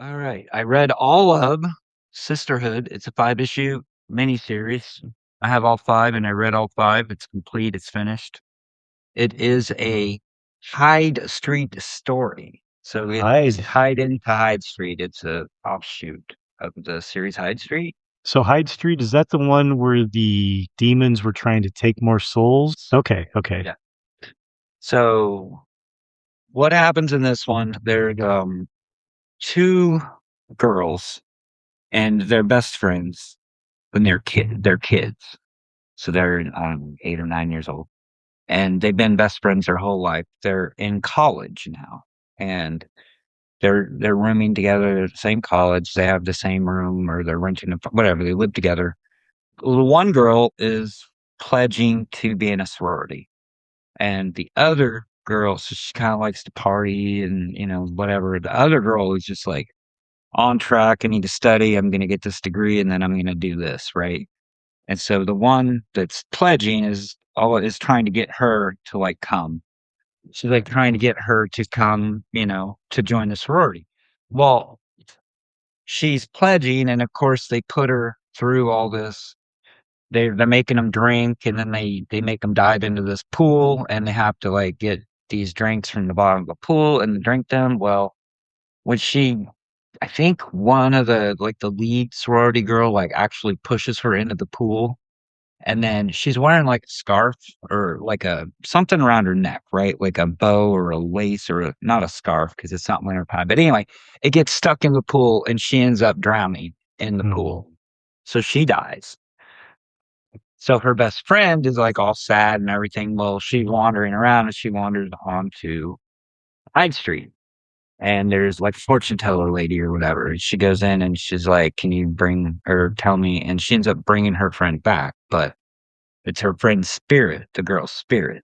All right. I read all of Sisterhood. It's a 5-issue miniseries. I have all 5 and I read all 5. It's complete. It's finished. It is a Hyde Street story. So it's Hyde. tied into Hyde Street. It's a offshoot of the series Hyde Street. So Hyde Street, is that the one where the demons were trying to take more souls? Okay, okay. Yeah. So what happens in this one? There's 2 girls and they're best friends when they're kids. So they're 8 or 9 years old, and they've been best friends their whole life. They're in college now, and they're rooming together at the same college. They have the same room, or they're renting whatever. They live together. The one girl is pledging to be in a sorority, and the other girl, so she kind of likes to party and whatever. The other girl is just like on track. I need to study. I'm going to get this degree, and then I'm going to do this, right? And so the one that's pledging is trying to get her to like come. She's like trying to get her to come, to join the sorority. Well, she's pledging, and of course they put her through all this. They're making them drink, and then they make them dive into this pool, and they have to like get these drinks from the bottom of the pool and drink them. Well, when I think one of the lead sorority girl like actually pushes her into the pool, and then she's wearing like a scarf or like a something around her neck, right? Like a bow or a lace or not a scarf because it's not winter time. But anyway, it gets stuck in the pool and she ends up drowning in the Hmm. pool. So she dies. So her best friend is like all sad and everything. Well, she's wandering around and she wanders onto Hyde Street. And there's like a fortune teller lady or whatever. And she goes in and she's like, "Can you bring or tell me?" And she ends up bringing her friend back. But it's her friend's spirit, the girl's spirit.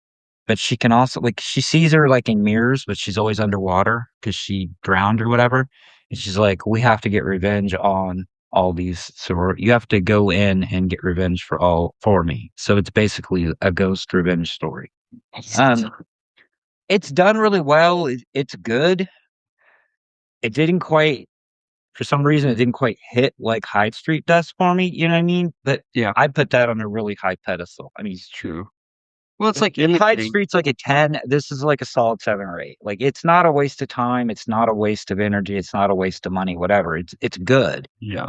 But she can also like she sees her like in mirrors, but she's always underwater because she drowned or whatever. And she's like, "We have to get revenge on all these you have to go in and get revenge for me." So it's basically a ghost revenge story. Um, it's done really well. It's good. It didn't quite for some reason it didn't quite hit like Hyde Street does for me. You know what I mean? But Yeah, I put that on a really high pedestal. I mean, it's true. Well, it's like if Hyde anything. Street's like a 10, this is like a solid 7 or 8. Like it's not a waste of time, it's not a waste of energy, it's not a waste of money, whatever. It's good. Yeah.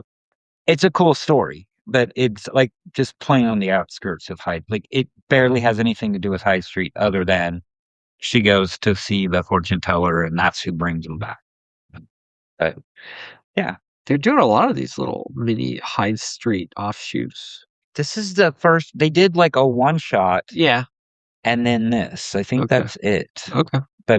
It's a cool story, but it's like just playing on the outskirts of Hyde. Like it barely has anything to do with Hyde Street other than she goes to see the fortune teller and that's who brings them back. But yeah, They're doing a lot of these little mini Hyde Street offshoots. this is the first they did like a one shot Yeah. and then this. I think Okay. that's it. Okay. But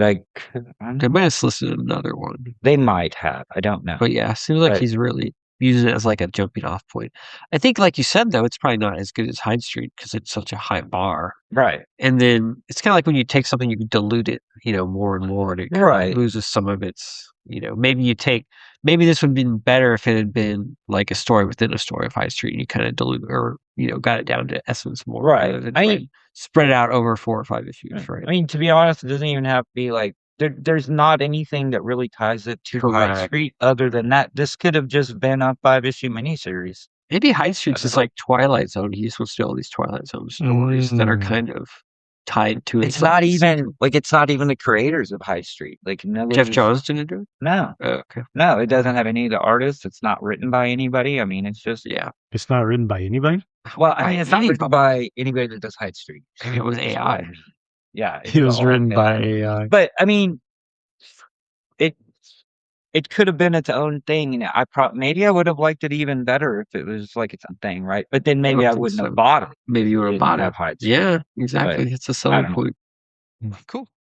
They might have listed another one. they might have. I don't know. But yeah, it seems like But he's really using it as like a jumping off point. I think, like you said, though, it's probably not as good as Hyde Street because it's such a high bar. right. And then it's kind of like when you take something, you dilute it, more and more, and it kind Right. of loses some of its, maybe this would have been better if it had been like a story within a story of High Street, and you kind of dilute or, got it down to essence more. Right. Rather than I try mean, and spread it out over 4 or 5 issues, right? I mean, to be honest, it doesn't even have to be like there's not anything that really ties it to Hyde Correct. Street other than that. This could have just been a 5-issue miniseries. Maybe High Street's is like Twilight Zone. He's supposed to do all these Twilight Zone stories that are kind of tied to it. It's not even the creators of Hyde Street. Like Jeff Johns didn't do it? No. Oh, okay. No, it doesn't have any of the artists. It's not written by anybody. I mean, it's just Yeah. It's not written by anybody? Well, I mean, it's not written by anybody that does Hyde Street. It was AI. Yeah. It was written by AI. But I mean, it could have been its own thing, and maybe I would have liked it even better if it was like its own thing, right? But then maybe I wouldn't have bought it. Maybe you would have bought it. Have Hyde Street. Yeah, exactly. But It's a selling point. Cool.